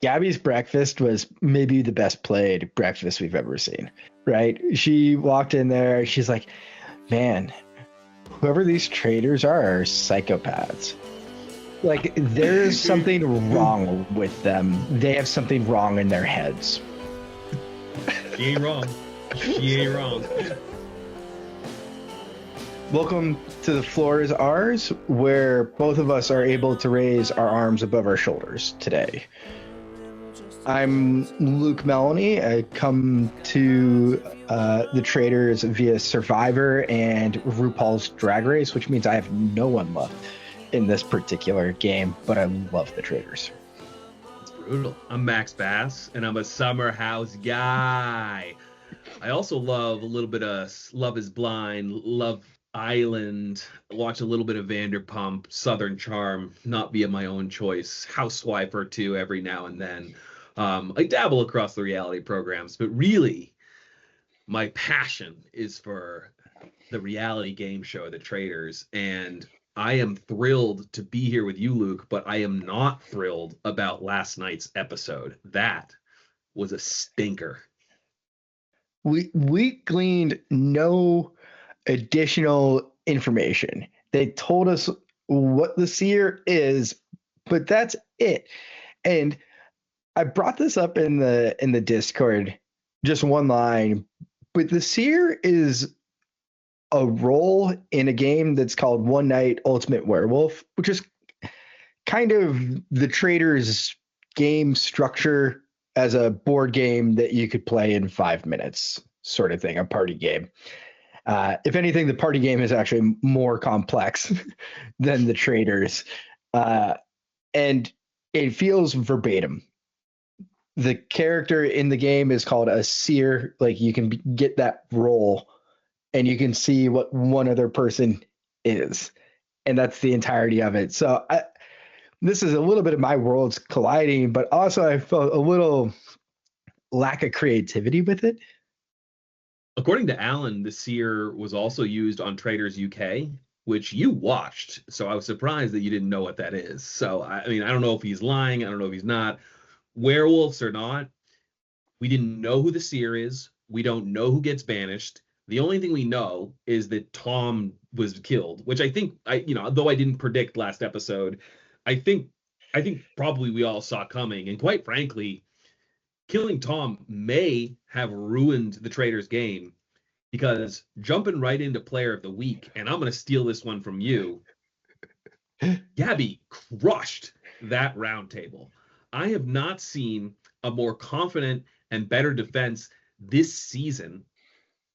Gabby's breakfast was maybe the best played breakfast we've ever seen, right? She walked in there, she's like, man, whoever these traders are psychopaths. Like, there's something wrong with them. They have something wrong in their heads. She ain't wrong. She ain't wrong. Welcome to The Floor is Ours, where both of us are able to raise our arms above our shoulders today. I'm Luke Melanie. I come to the Traitors via Survivor and RuPaul's Drag Race, which means I have no one left in this particular game, but I love the Traitors. It's brutal. I'm Max Bass, and I'm a summer house guy. I also love a little bit of Love is Blind, Love Island, watch a little bit of Vanderpump, Southern Charm, not via my own choice, Housewife or two every now and then. I dabble across the reality programs, but really, my passion is for the reality game show, The Traitors, and I am thrilled to be here with you, Luke, but I am not thrilled about last night's episode. That was a stinker. We gleaned no additional information. They told us what the seer is, but that's it. And I brought this up in the Discord, just one line, but the seer is a role in a game that's called One Night Ultimate Werewolf, which is kind of the Traitors game structure as a board game that you could play in 5 minutes, sort of thing, a party game. If anything, the party game is actually more complex than the Traitors. And it feels verbatim. The character in the game is called a seer. Like, you can get that role and you can see what one other person is. And that's the entirety of it. So this is a little bit of my worlds colliding, but also I felt a little lack of creativity with it. According to Alan, the seer was also used on Traitors UK, which you watched. So I was surprised that you didn't know what that is. So, I mean, I don't know if he's lying. I don't know if he's not. Werewolves or not, we didn't know who the seer is. We don't know who gets banished. The only thing we know is that Tom was killed, which I think though I didn't predict last episode, I think probably we all saw coming. And quite frankly, killing Tom may have ruined the Traitors game, because jumping right into player of the week, and I'm going to steal this one from you, Gabby crushed that roundtable. I have not seen a more confident and better defense this season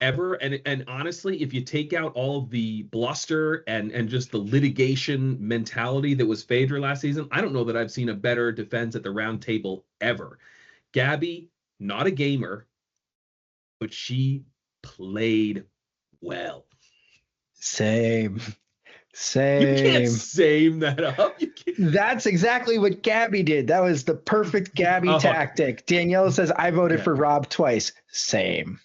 ever. And honestly, if you take out all of the bluster and just the litigation mentality that was Phaedra last season, I don't know that I've seen a better defense at the round table ever. Gabby, not a gamer, but she played well. Same. You can't same that up. That's exactly what Gabby did. That was the perfect Gabby tactic. Danielle says, I voted for Rob twice. Same.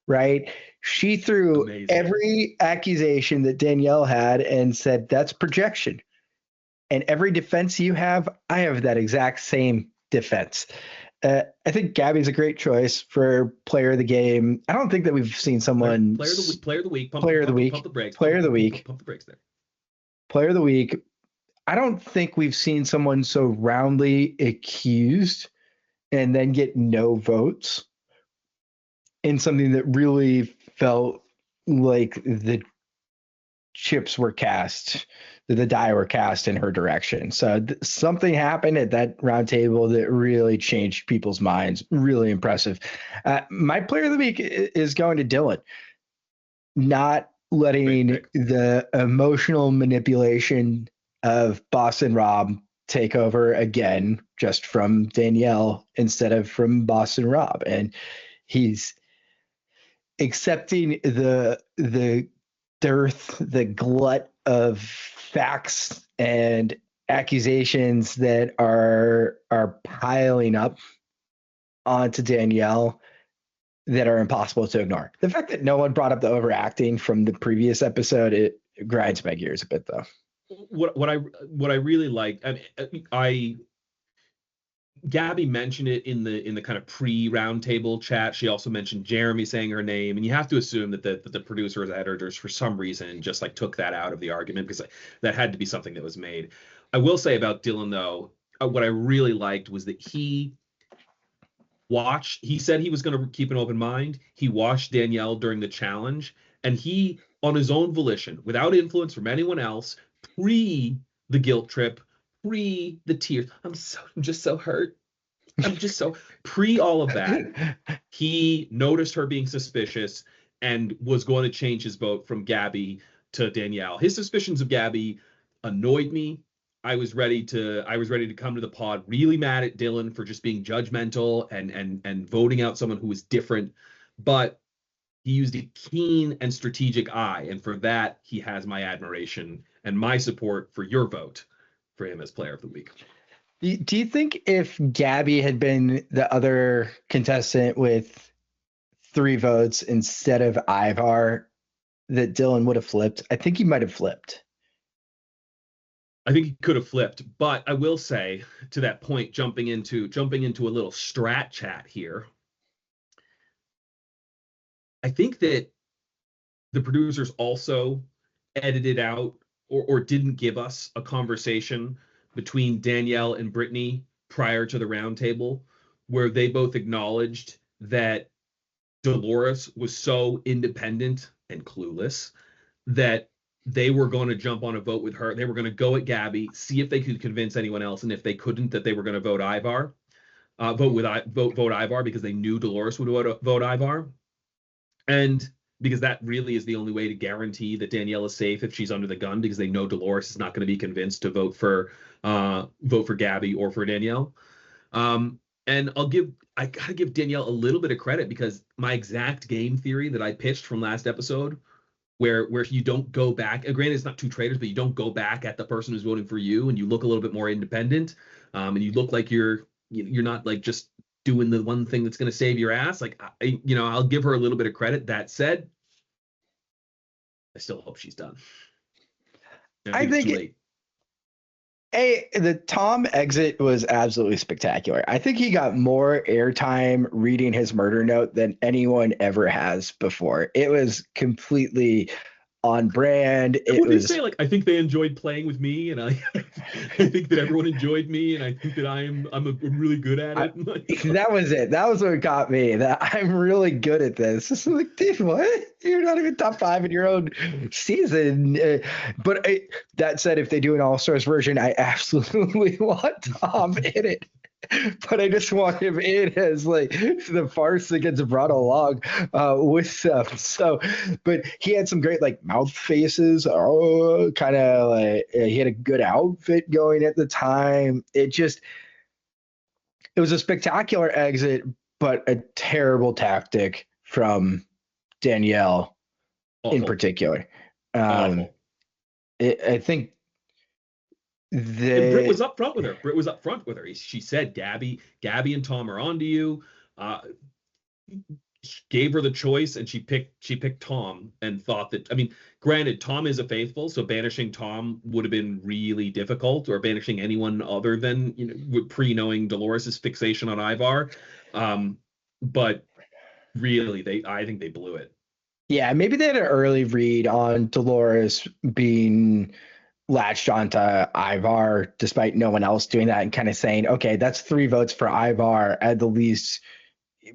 Right? She threw every accusation that Danielle had and said, that's projection. And every defense you have, I have that exact same defense. I think Gabby's a great choice for player of the game. I don't think that we've seen someone player of the week. Pump the brakes. Player of the week. Pump the brakes there. Player of the week. I don't think we've seen someone so roundly accused and then get no votes in something that really felt like the chips were cast, that the die were cast in her direction. So something happened at that round table that really changed people's minds. Really impressive. My player of the week is going to Dylan. Not letting the emotional manipulation of Boston Rob take over again, just from Danielle instead of from Boston Rob. And he's accepting the dearth, the glut of facts and accusations that are piling up onto Danielle that are impossible to ignore. The fact that no one brought up the overacting from the previous episode, it grinds my gears a bit, though. What I really like, I Gabby mentioned it in the kind of pre-roundtable chat. She also mentioned Jeremy saying her name, and you have to assume that the producers, editors, for some reason, just like took that out of the argument because that had to be something that was made. I will say about Dylan though, what I really liked was that he said he was going to keep an open mind. He watched Danielle during the challenge, and he, on his own volition, without influence from anyone else, pre the guilt trip, pre the tears. I'm just so hurt. I'm just so pre all of that. He noticed her being suspicious and was going to change his vote from Gabby to Danielle. His suspicions of Gabby annoyed me. I was ready to come to the pod really mad at Dylan for just being judgmental and voting out someone who was different. But he used a keen and strategic eye, and for that he has my admiration and my support for your vote for him as player of the week. Do you think if Gabby had been the other contestant with 3 votes instead of Ivar, that Dylan would have flipped? I think he might have flipped. I think he could have flipped, but I will say to that point, jumping into a little strat chat here, I think that the producers also edited out or didn't give us a conversation between Danielle and Brittany prior to the roundtable where they both acknowledged that Dolores was so independent and clueless that they were going to jump on a vote with her. They were going to go at Gabby, see if they could convince anyone else, and if they couldn't, that they were going to vote Ivar, vote Ivar because they knew Dolores would vote Ivar, and because that really is the only way to guarantee that Danielle is safe if she's under the gun, because they know Dolores is not going to be convinced to vote for Gabby or for Danielle. And I gotta give Danielle a little bit of credit because my exact game theory that I pitched from last episode, where you don't go back. Granted, it's not 2 traitors, but you don't go back at the person who's voting for you, and you look a little bit more independent, and you look like you're not like just doing the one thing that's going to save your ass. Like I'll give her a little bit of credit. That said, I still hope she's done. I think it's too late. The Tom exit was absolutely spectacular. I think he got more airtime reading his murder note than anyone ever has before. It was completely on brand. What did he say? Like, I think they enjoyed playing with me, and I think that everyone enjoyed me, and I think that I'm really good at it. That was it. That was what got me. That I'm really good at this. It's like, dude, what? You're not even top 5 in your own season. But that said, if they do an All Stars version, I absolutely want Tom in it. But I just want him in as like the farce that gets brought along with them. So, but he had some great like mouth faces. Kind of like he had a good outfit going at the time. It was a spectacular exit, but a terrible tactic from Danielle in particular. I think. Britt was up front with her. She said, Gabby and Tom are onto you. Gave her the choice, and she picked Tom and thought that, I mean, granted, Tom is a faithful, so banishing Tom would have been really difficult, or banishing anyone other than, pre-knowing Dolores' fixation on Ivar. But really, I think they blew it. Yeah, maybe they had an early read on Dolores being latched onto Ivar despite no one else doing that, and kind of saying, okay, that's 3 votes for Ivar. At the least,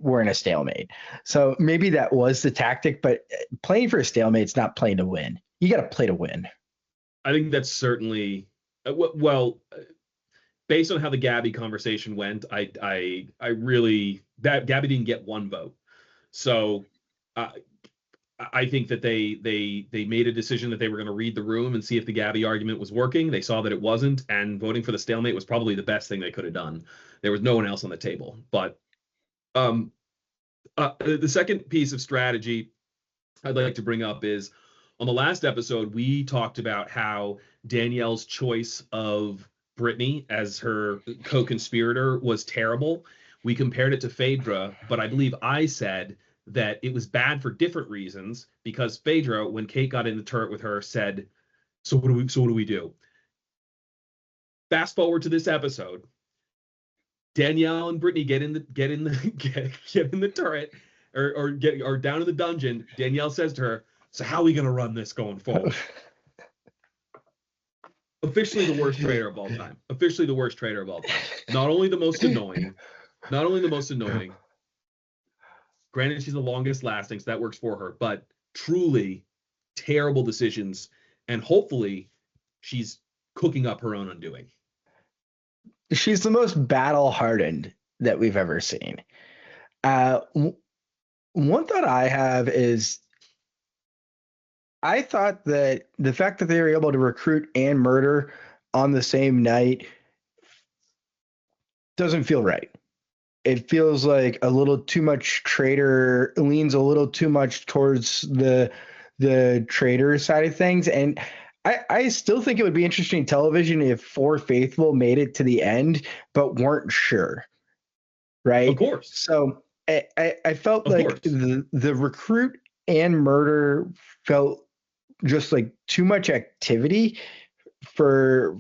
we're in a stalemate. So maybe that was the tactic, but playing for a stalemate is not playing to win. You got to play to win. I think that's certainly well, based on how the Gabby conversation went, I really, that Gabby didn't get 1 vote. So I think that they made a decision that they were going to read the room and see if the Gabby argument was working. They saw that it wasn't, and voting for the stalemate was probably the best thing they could have done. There was no one else on the table. But the second piece of strategy I'd like to bring up is, on the last episode, we talked about how Danielle's choice of Brittany as her co-conspirator was terrible. We compared it to Phaedra, but I believe I said that it was bad for different reasons, because Phaedra, when Kate got in the turret with her, said, so what do we do? Fast forward to this episode. Danielle and Brittany get in the get in the turret or down in the dungeon. Danielle says to her, "So how are we gonna run this going forward?" Officially the worst traitor of all time. Officially the worst traitor of all time. Not only the most annoying. Not only the most annoying. Granted, she's the longest lasting, so that works for her. But truly terrible decisions, and hopefully she's cooking up her own undoing. She's the most battle hardened that we've ever seen. One thought I have is I thought that the fact that they were able to recruit and murder on the same night doesn't feel right. It feels like a little too much traitor, leans a little too much towards the traitor side of things. And I still think it would be interesting television if four faithful made it to the end, but weren't sure. Right. Of course. So I felt like the recruit and murder felt just like too much activity for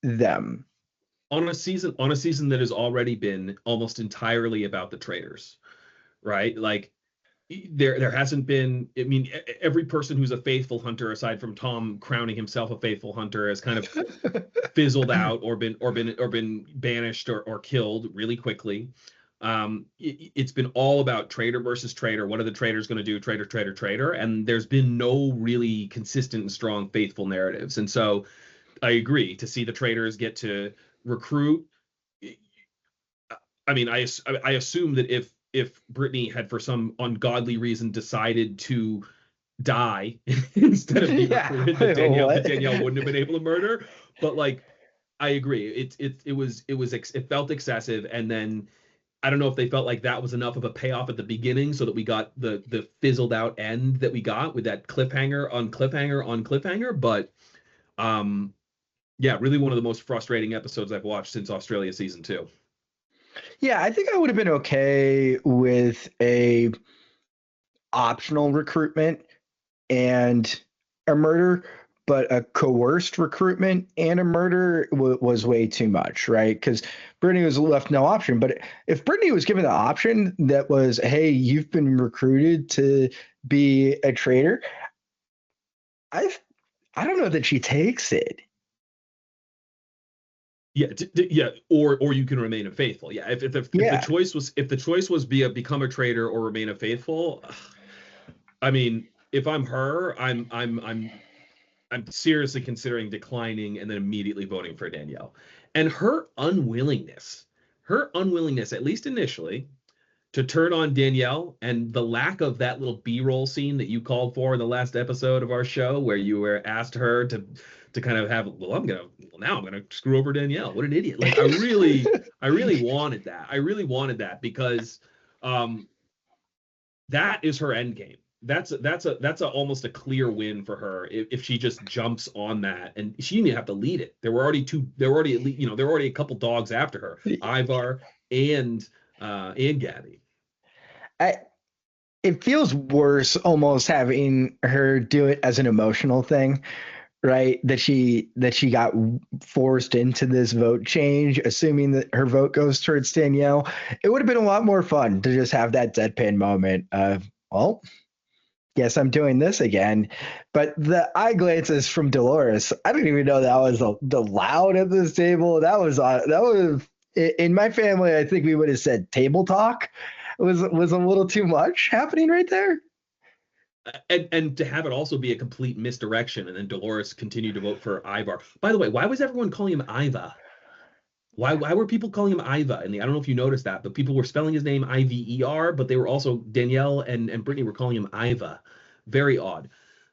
them. On a season that has already been almost entirely about the traitors, right? Like there hasn't been, I mean, every person who's a faithful hunter, aside from Tom crowning himself a faithful hunter, has kind of fizzled out or been banished or killed really quickly. It's been all about traitor versus traitor. What are the traitors going to do? Traitor. And there's been no really consistent and strong faithful narratives. And so I agree to see the traitors get to recruit. I mean, I assume that if Brittany had for some ungodly reason decided to die instead of being recruited, that Danielle wouldn't have been able to murder. But like, I agree. It felt excessive, and then I don't know if they felt like that was enough of a payoff at the beginning, so that we got the fizzled out end that we got with that cliffhanger on cliffhanger. But yeah, really one of the most frustrating episodes I've watched since Australia season 2. Yeah, I think I would have been okay with a optional recruitment and a murder, but a coerced recruitment and a murder was way too much, right? Because Brittany was left no option. But if Brittany was given the option that was, hey, you've been recruited to be a traitor, I don't know that she takes it. Yeah, or you can remain a faithful. Yeah, if the choice was become a traitor or remain a faithful, I mean, if I'm her, I'm seriously considering declining and then immediately voting for Danielle. And her unwillingness, at least initially, to turn on Danielle, and the lack of that little B-roll scene that you called for in the last episode of our show, where you were asked her to kind of have, now I'm gonna screw over Danielle. What an idiot! Like I really wanted that. I really wanted that because that is her end game. That's almost a clear win for her if she just jumps on that, and she didn't even have to lead it. There were already a couple dogs after her, Ivar and Gabby. It feels worse almost having her do it as an emotional thing, right? That she got forced into this vote change, assuming that her vote goes towards Danielle. It would have been a lot more fun to just have that deadpan moment of, well, guess I'm doing this again. But the eye glances from Dolores, I didn't even know that was allowed at this table. That was in my family. I think we would have said table talk. It was a little too much happening right there. And to have it also be a complete misdirection, and then Dolores continued to vote for Ivar. By the way, why was everyone calling him Iva? Why were people calling him Iva? And I don't know if you noticed that, but people were spelling his name Iver, but they were also, Danielle and Brittany were calling him Iva. Very odd.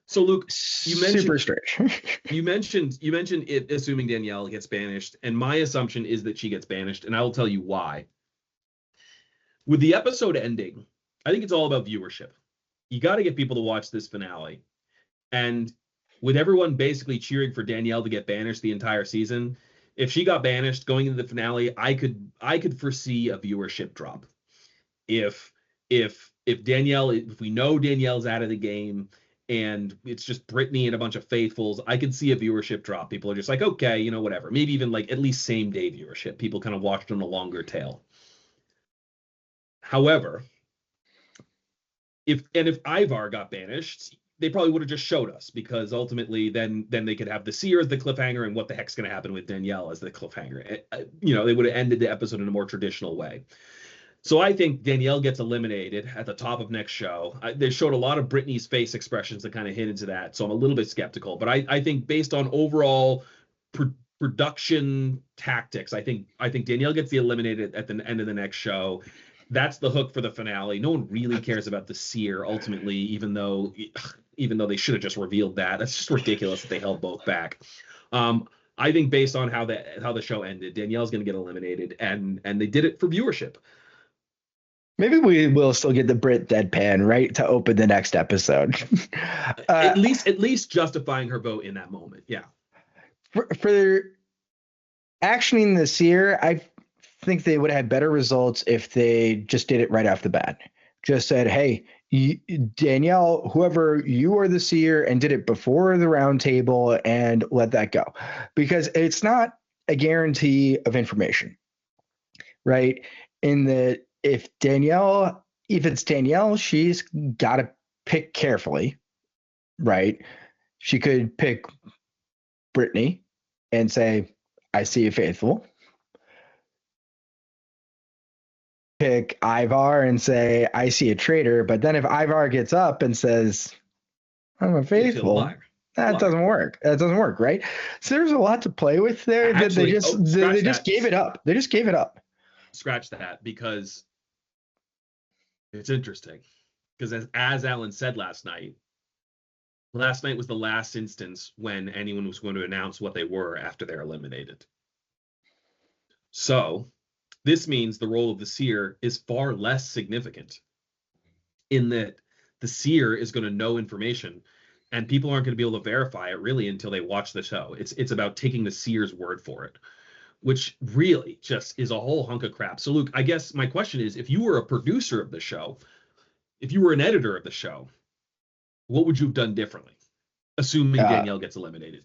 So Luke, you mentioned super strange. you mentioned it, assuming Danielle gets banished, and my assumption is that she gets banished, and I will tell you why. With the episode ending, I think it's all about viewership. You got to get people to watch this finale. And with everyone basically cheering for Danielle to get banished the entire season, if she got banished going into the finale, I could foresee a viewership drop. If we know Danielle's out of the game and it's just Brittany and a bunch of faithfuls, I can see a viewership drop. People are just like, okay, you know, whatever. Maybe even like at least same day viewership. People kind of watched on a longer tail. However, if Ivar got banished, they probably would have just showed us, because ultimately then they could have the seer as the cliffhanger, and what the heck's going to happen with Danielle as the cliffhanger. You know, they would have ended the episode in a more traditional way. So I think Danielle gets eliminated at the top of next show. They showed a lot of Brittany's face expressions that kind of hint into that, so I'm a little bit skeptical. But I think based on overall production tactics, I think Danielle gets eliminated at the end of the next show. That's the hook for the finale. No one really cares about the seer ultimately, even though they should have just revealed that. That's just ridiculous that they held both back. I think based on how the show ended, Danielle's going to get eliminated, and they did it for viewership. Maybe we will still get the Brit deadpan right to open the next episode. At least justifying her vote in that moment. Yeah. For actioning the seer, I think they would have had better results if they just did it right off the bat. Just said, hey, Danielle, whoever, you are the seer, and did it before the round table, and let that go. Because it's not a guarantee of information, right? If it's Danielle, she's got to pick carefully, right? She could pick Brittany and say, I see a faithful. Pick Ivar and say, I see a traitor. But then if Ivar gets up and says, I'm a faithful, that doesn't work. That doesn't work, right? So there's a lot to play with there. Actually, they just gave it up. They just gave it up. Scratch that, because it's interesting. Because as Alan said last night was the last instance when anyone was going to announce what they were after they're eliminated. So this means the role of the seer is far less significant, in that the seer is going to know information, and people aren't going to be able to verify it really until they watch the show. It's about taking the seer's word for it, which really just is a whole hunk of crap. So Luke, I guess my question is, if you were a producer of the show, if you were an editor of the show, what would you have done differently, assuming Danielle gets eliminated?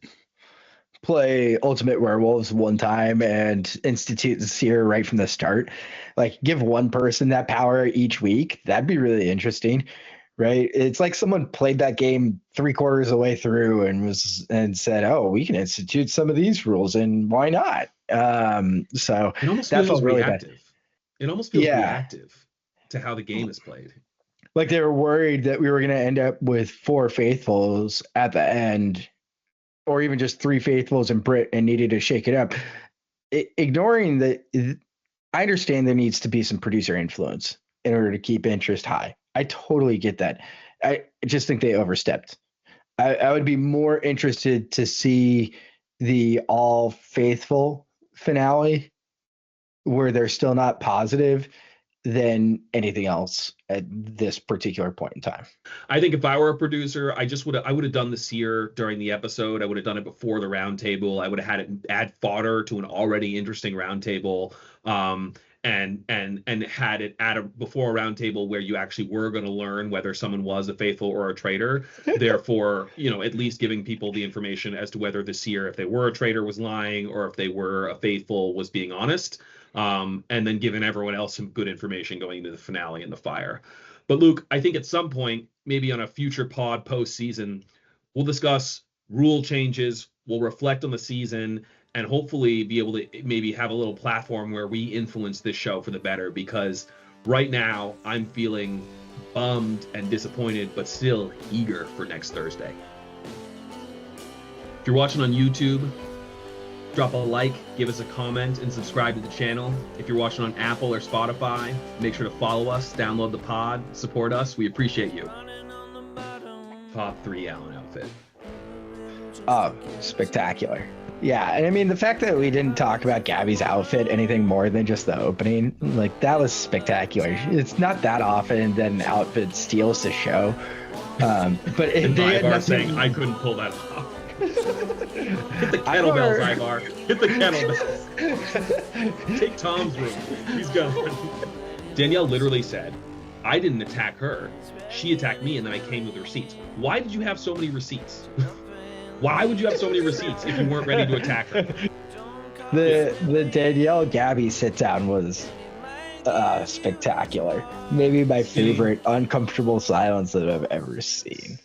Play Ultimate Werewolves one time and institute the seer right from the start. Like, give one person that power each week. That'd be really interesting, right? It's like someone played that game 3/4 of the way through and said, "Oh, we can institute some of these rules, and why not?" So that felt really reactive. Bad. It almost feels reactive to how the game is played. Like they were worried that we were going to end up with 4 faithfuls at the end, or even just 3 faithfuls and Brit, and needed to shake it up. Ignoring that, I understand there needs to be some producer influence in order to keep interest high. I totally get that. I just think they overstepped. I would be more interested to see the all faithful finale where they're still not positive than anything else at this particular point in time. I think if I were a producer, I would have done the seer during the episode. I would have done it before the round table. I would have had it add fodder to an already interesting round table. And had it at before a round table where you actually were going to learn whether someone was a faithful or a traitor. Therefore, at least giving people the information as to whether the seer, if they were a traitor, was lying, or if they were a faithful, was being honest. And then giving everyone else some good information going into the finale and the fire. But Luke, I think at some point, maybe on a future pod post-season, we'll discuss rule changes, we'll reflect on the season, and hopefully be able to maybe have a little platform where we influence this show for the better, because right now I'm feeling bummed and disappointed, but still eager for next Thursday. If you're watching on YouTube, drop a like, give us a comment, and subscribe to the channel. If you're watching on Apple or Spotify, make sure to follow us, download the pod, support us. We appreciate you. Top 3 Allen outfit. Oh, spectacular. Yeah, and I mean, the fact that we didn't talk about Gabby's outfit anything more than just the opening, like, that was spectacular. It's not that often that an outfit steals the show. But and Ivar saying, I couldn't pull that off. Hit the kettlebells, Ivar. Hit the kettlebells. Take Tom's room. He's gone. Danielle literally said, I didn't attack her. She attacked me, and then I came with receipts. Why did you have so many receipts? Why would you have so many receipts if you weren't ready to attack her? The Danielle Gabby sit down was spectacular. Maybe my favorite uncomfortable silence that I've ever seen.